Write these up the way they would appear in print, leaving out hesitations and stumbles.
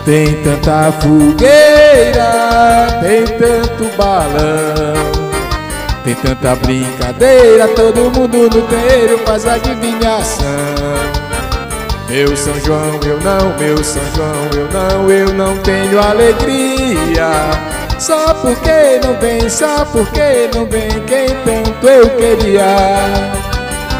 Tem tanta fogueira, tem tanto balão, tem tanta brincadeira, todo mundo no terreiro faz adivinhação. Meu São João, eu não, meu São João, eu não tenho alegria. Só porque não vem, só porque não vem quem tanto eu queria.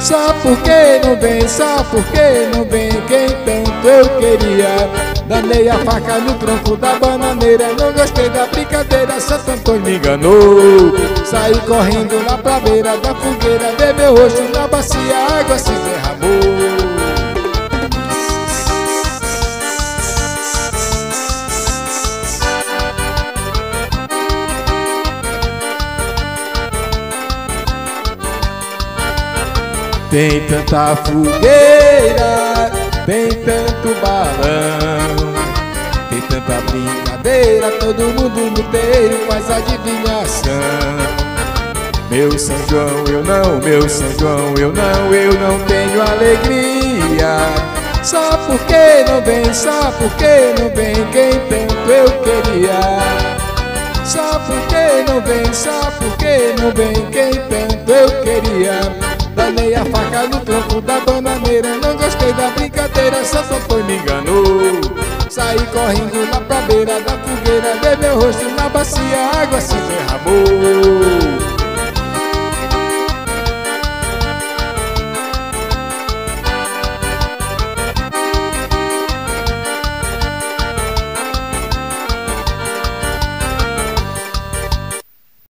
Só porque não vem, só porque não vem quem tanto eu queria. Danei a faca no tronco da bananeira, não gostei da brincadeira, Santo Antônio me enganou. Saí correndo lá pra beira da fogueira, ver meu rosto na bacia, a água se derramou. Tem tanta fogueira, tem tanto balão, tem tanta brincadeira, todo mundo no terreiro faz adivinhação. Meu São João, eu não, meu São João, eu não tenho alegria. Só porque não vem, só porque não vem quem tanto eu queria. Só porque não vem, só porque não vem quem tanto eu queria. Danei a faca no tronco da bananeira, não gostei da brincadeira, Santo Antônio me enganou. Saí correndo lá pra beira da fogueira, ver meu rosto na bacia, a água se derramou.